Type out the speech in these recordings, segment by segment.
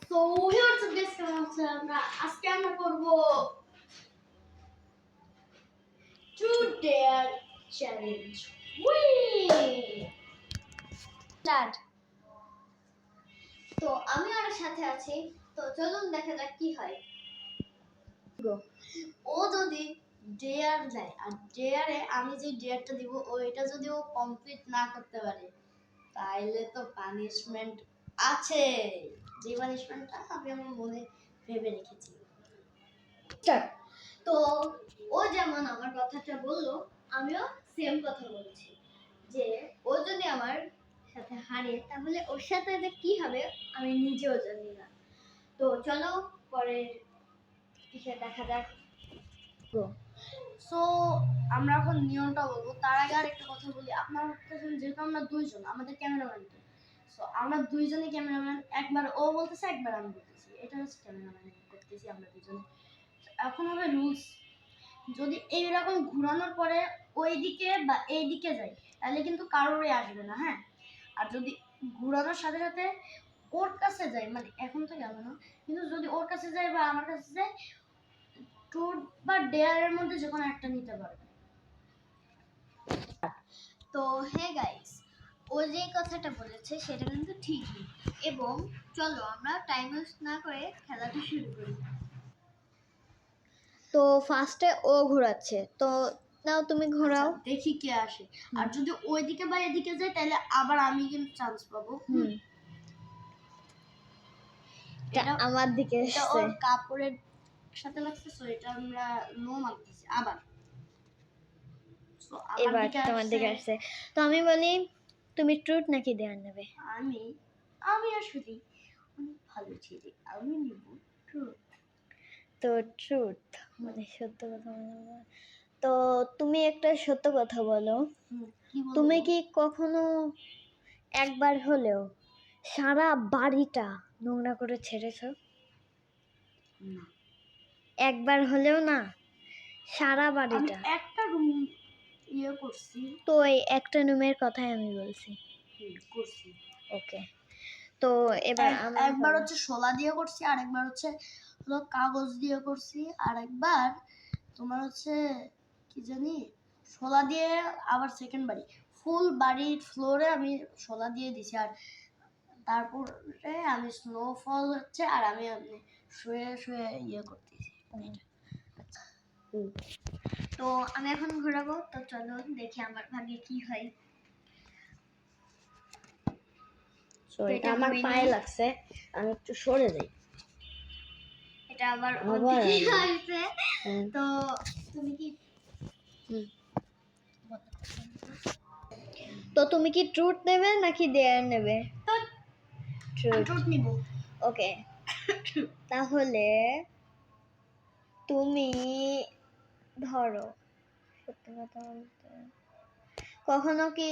So here the best আমরা আজকে আমরা করব টু ডেয়ার চ্যালেঞ্জ স্টার্ট। তো আমি ওর সাথে আছি, তো চলুন দেখা যাক কি হয়। ও যদি ডেয়ার দেয় আর ডেয়ারে আমি যে ডেয়ারটা দিব ও এটা যদি ও কমপ্লিট না করতে পারে তাইলে তো পানিশমেন্ট আছে। যে পানিশমেন্টটা আমি আমার মনে ভেবে রেখেছি। স্টার্ট। তো ও যেমন আমার কথাটা বললো, আমিও সেম কথা বলছি যে ও যদি আমার সাথে হারে তাহলে ওর সাথে যে কি হবে আমি নিজেও জানি না। তো চলো পরের কিসে দেখা যাক। সো আমরা এখন নিয়মটা বলবো, তার আগে আর একটা কথা বলি। আপনারা যেহেতু আমরা দুইজন, আমাদের ক্যামেরাম্যান, সো আমরা দুইজনই ক্যামেরাম্যান, একবার ও বলতেছে একবার আমি বলতেছি, এটা হচ্ছে ক্যামেরাম্যান করতেছি আমরা দুইজনে। এখন হবে রুলস, যদি এইরকম ঘোরানোর পরে ওই দিকে বা এই দিকে যায় তাহলে কিন্তু কারোরই আসবে না, হ্যাঁ। আর যদি ঘোরানোর সাথে সাথে ওর কাছে যায়, মানে এখন তো গেল না, কিন্তু যদি ওর কাছে যায় বা আমার কাছে যায়, ট্রুথ বা ডেয়ারের মধ্যে যে কোনো একটা নিতে পারবে। তো হ্যাঁ গাইস, ও যে কথাটা বলেছে সেটা কিন্তু ঠিকই, এবং চলো আমরা টাইম ওয়েস্ট না করে খেলাটা শুরু করি। তো ফার্স্টে ও ঘোরাচ্ছে, তো নাও তুমি ঘোরাও, দেখি কে আসে। আর যদি ওইদিকে বা এদিকে যায় তাহলে আবার আমি কিন্তু চান্স পাবো। এটা আমার দিকে আসছে, এটা ওর কাপড়ের সাথে লাগছে, সো এটা আমরা নো মানতেছি। আবার এবার তোমার দিকে আসছে, তো আমি বলি তুমি ট্রুথ নাকি ডেয়ার নেবে? আমি আসলে অনেক ভালো ছেলে, আমি নিব ট্রুথ। তো ট্রুথ মানে সত্য কথা বলো। তো তুমি একটা সত্য কথা বলো, তুমি কি কখনো একবার হলেও সারা বাড়িটা নোংরা করে ছেড়েছো? না, একবার হলেও না, সারা বাড়িটা। একটা রুম ইয়ে করছি, তো এই একটা রুমের কথাই আমি বলছি। করছি, ওকে। তো এবার একবার হচ্ছে শোলা দিয়ে করছি, আর একবার হচ্ছে হলো কাগজ দিয়ে করছি, আর একবার তোমার হচ্ছে কি জানি শোলা দিয়ে, আবার সেকেন্ড বাড়ি ফুল বাড়ির ফ্লোরে আমি শোলা দিয়ে দিছি, আর তারপরে আমি স্নোফল হচ্ছে আর আমি শুয়ে শুয়ে ইয়ে করতেছি। তো আমি এখন ঘোরাবো, তো চলো দেখি আমার ভাগ্যে কি হয়। এটা আমার পায়ে লাগছে, আমি একটু সরে যাই। এটা আবার ওদিকে আসছে। তো তুমি কি তুমি কি ট্রুথ নেবে নাকি ডেয়ার নেবে? ট্রুথ নিব। ওকে, তাহলে তুমি ধরো, সত্যি কথা বলতে কখনো কি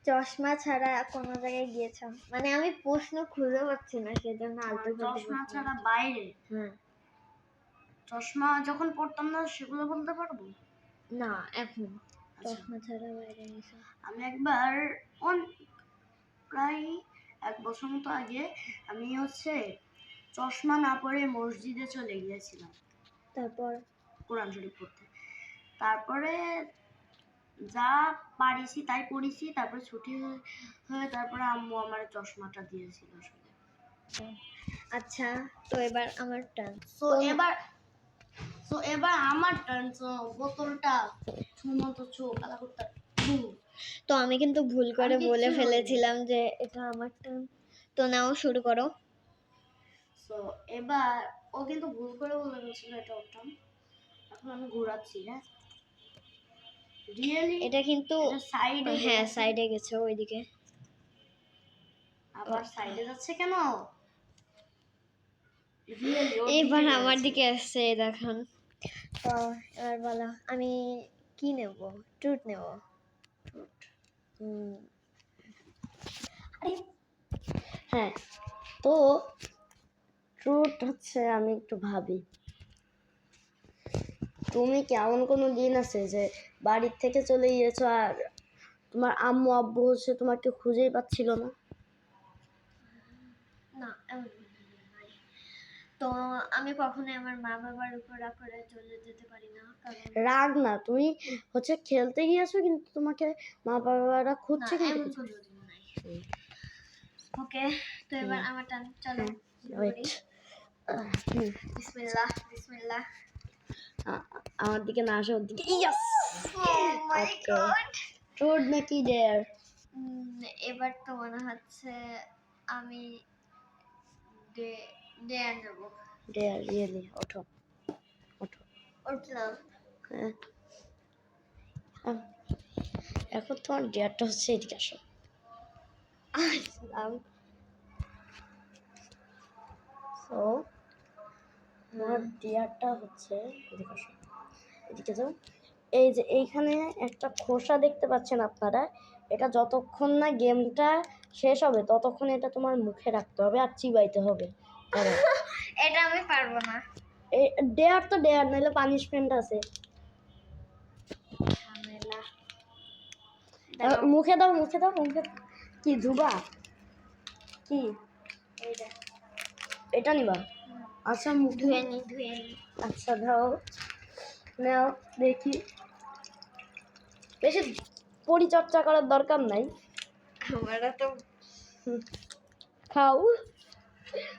চশমা ছাড়া কোনো জায়গায় গিয়েছ? মানে আমি প্রশ্ন খুঁজে পাচ্ছি না, সেজন্য আলতু চশমা ছাড়া বাইরে। হ্যাঁ, চশমা যখন পড়তাম না সেগুলো বলতে পারবো না এখন। চশমা ছাড়া বাইরে গেছি আমি একবার, প্রায় 1 বছর মতো আগে আমি হচ্ছে চশমা না পরে মসজিদে চলে গিয়েছিলাম, তারপর কোরআন শরীফ পড়তে। তারপরে যা পারিছি তাই পড়েছি, তারপরে ছুটি হয়ে তারপরে আম্মু আমার চশমাটা দিয়েছিল আসলে। আচ্ছা, তো এবার আমার টার্ন। এবার আমার টার্ন। বোতলটা মতো চোখ আলা করতে। তো আমি কিন্তু ভুল করে বলে ফেলেছিলাম যে এটা আমার টার্ন, তো নাও শুরু করো। সো এবার ও কিন্তু ভুল করে বলে ফেলেছিল এটা ওর টার্ন। এখন আমি ঘোরাচ্ছি। হ্যাঁ, রিয়েলি এটা কিন্তু সাইডে, হ্যাঁ সাইডে গেছে ওইদিকে, আবার সাইডে যাচ্ছে কেন? এবার আমার দিকে আসছে, দেখুন। তো এবার বলো আমি কি নেব? ট্রুথ নেব। ট্রুথ, হ্যাঁ। তো ট্রুথ হচ্ছে, আমি একটু ভাবি, তুমি কি এমন কোনো দিন আছে যে বাড়ির থেকে চলে গিয়েছো আর তোমার আম্মু আব্বু হচ্ছে তোমাকে খুঁজেই পাচ্ছিল না? না এমন নাই। তো আমি কখনোই আমার মা বাবার উপর রাগ করে চলে যেতে পারি না, কারণ রাগ না, তুমি হচ্ছে খেলতে গিয়েছো কিন্তু তোমাকে মা বাবারা খুঁজছে কিন্তু এমন কোনো নাই। ওকে, তো এবার আমার টান, চলো ওয়েট, বিসমিল্লাহ বিসমিল্লাহ। আমার দিকে না আসে ওর দিকে। Yes, oh my god. Truth নাকি ডেয়ার? এবার তো মনে হচ্ছে আমি ডেয়ার নেব। Dare, really? ওঠো ওঠো। উঠলাম। হ্যাঁ, এখন তোমার ডেয়ারটা হচ্ছে এদিকে আসো। সো তোমার ডেয়ারটা হচ্ছে এদিকে আসো, এদিকে যাও। এই যে এইখানে একটা খোসা দেখতে পাচ্ছেন আপনারা, এটা যতক্ষণ না গেমটা শেষ হবে ততক্ষণ এটা তোমার মুখে রাখতে হবে আর চিবাইতে হবে। এটা আমি পারবো না। ডেয়ার তো ডেয়ার, নাহলে পানিশমেন্ট আছে। ঝামেলা। মুখে দাও, মুখে দাও, মুখে দাও। কি ধুবা? কি এইটা এটা নিবা? আচ্ছা, মুখ ধুয়ে নি। আচ্ছা দাও, নাও দেখি। বেশি পরিচর্যা করার দরকার নাই, আমরা তো খাও।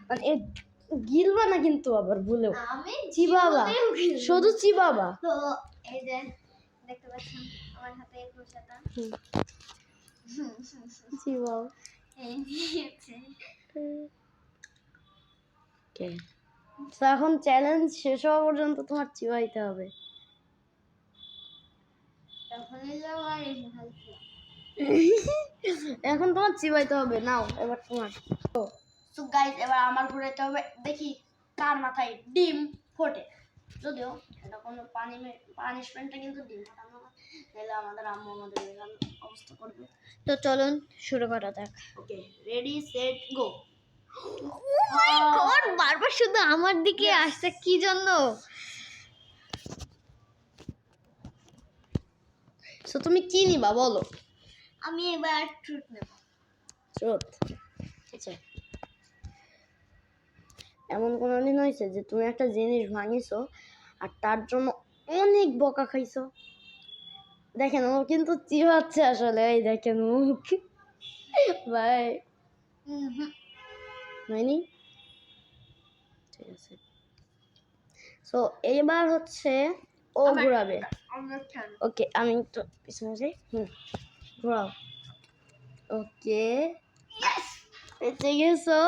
মানে গিলবা না কিন্তু, আবার ভুলেও আমি চিবাবা, শুধু চিবাবা। তো এই যে দেখতে পাচ্ছেন আমার হাতে এই খোসাটা, চিবাও। এই নিয়েছে। তো এখন চ্যালেঞ্জ শেষ হওয়া পর্যন্ত তোমার চিবাইতে হবে। এখন তোমার চিবাইতে হবে, নাও এবার তোমার। তো গাইস, এবার আমার ঘুরাইতে হবে, দেখি কার মাথায় ডিম ফোটে। যদিও এটা কোনো পানিশমেন্টটা কিন্তু ডিম ফাটানো না, তাহলে আমাদের আম্মু আমাদের এখানে অবস্থা করবে। তো চলুন শুরু করা যাক। ওকে, রেডি সেট গো। বারবার শুধু আমার দিকে আসছে কি জন্য? সো তুমি কি নিবা বলো? আমি এবার ট্রুথ নেব। ট্রুথ। আচ্ছা, এমন কোনো দিন হয়েছে যে তুমি একটা জিনিস ভাঙিছো আর তার জন্য অনেক বকা খাইছো? দেখেন ও কিন্তু চিবাচ্ছে আসলে, এই দেখেন মুখ। ভাই হয়নি? ঠিক আছে, সো এইবার হচ্ছে ও ঘোরাবে। ওকে, আমি তো পিছনে যাই। ঘোরাও। ওকে, বেঁচে গেছো।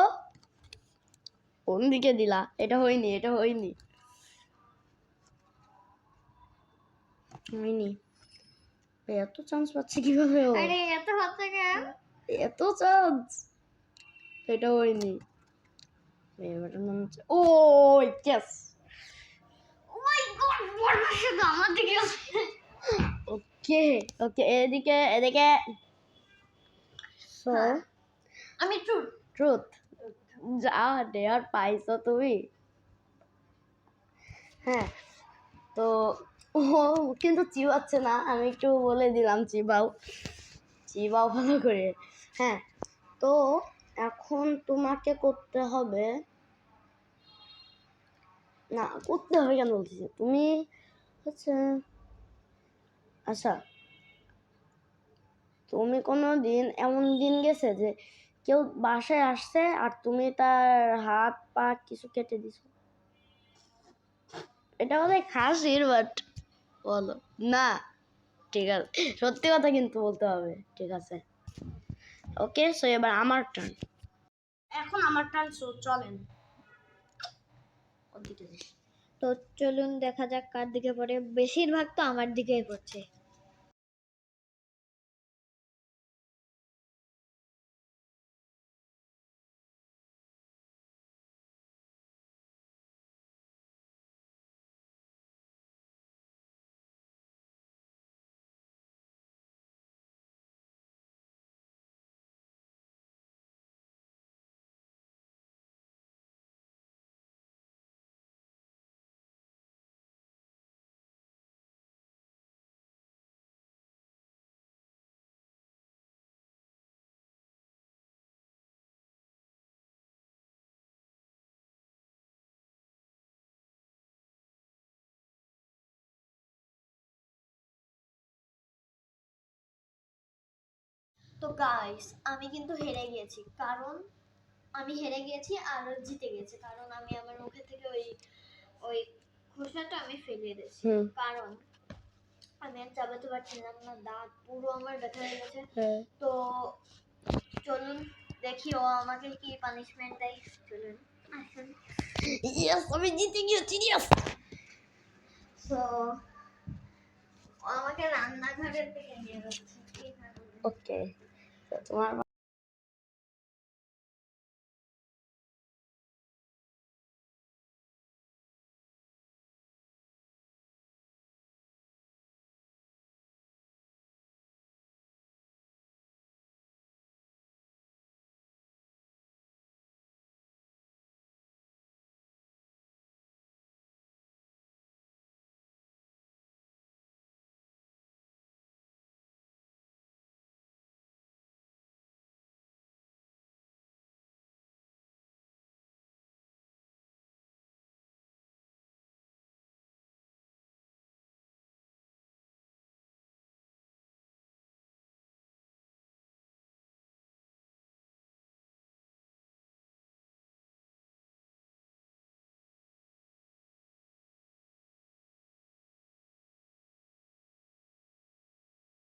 কোন দিকে দিলা? এটা হয়নি, এটা হয়নি, হয়নি। এত চান্স পাচ্ছে কিভাবে ও? আরে এত হচ্ছে কেন? এত চান্স, এটা হয়নি। ও ইয়েস। ও মাই গড, বারবার শুধু আমার দিকে আসছে। ওকে ওকে, এদিকে এদিকে। সো আমি ট্রুথ। ট্রুথ। যা ডেয়ার পাইছো তুমি। হ্যাঁ, তো ও কিন্তু চিবাচ্ছে না, আমি একটু বলে দিলাম চিবাও, চিবাও ভালো করে। হ্যাঁ, তো এখন তোমাকে করতে হবে, না করতে হবে কেন বলতেছি, তুমি হচ্ছে, আচ্ছা তুমি কোনো দিন এমন দিন গেছে যে কেউ বাসায় আসছে আর তুমি তার হাত পা কিছু কেটে দিছো? এটা বোধহয় হাসির, বাট বলো না। ঠিক আছে, সত্যি কথা কিন্তু বলতে হবে, ঠিক আছে? ওকে, সো এবার আমার টার্ন। এখন আমার টার্ন, সো চলেন ওদিকে যাই। তো চলুন দেখা যাক কার দিকে পড়ে। বেশিরভাগ তো আমার দিকেই পড়ছে। তো গাইস আমি কিন্তু হেরে গিয়েছি, কারণ আমি হেরে গিয়েছি আর ও জিতে গেছে, কারণ আমি আমার মুখে থেকে ওই ওই খোসাটা আমি ফেলে দিয়েছি। কারণ আমি আর চাবাতে পারছিলাম না, দাঁত পুরো আমার ব্যথা হয়ে গেছে। তো চলুন দেখি ও আমাকে কি পানিশমেন্ট দেয়। চলুন আসুন। ইয়েস, আমি জিতে গিয়েছি, ইয়েস। তো ও আমাকে রান্নাঘরের থেকে নিয়ে যাচ্ছে। ওকে, তোমার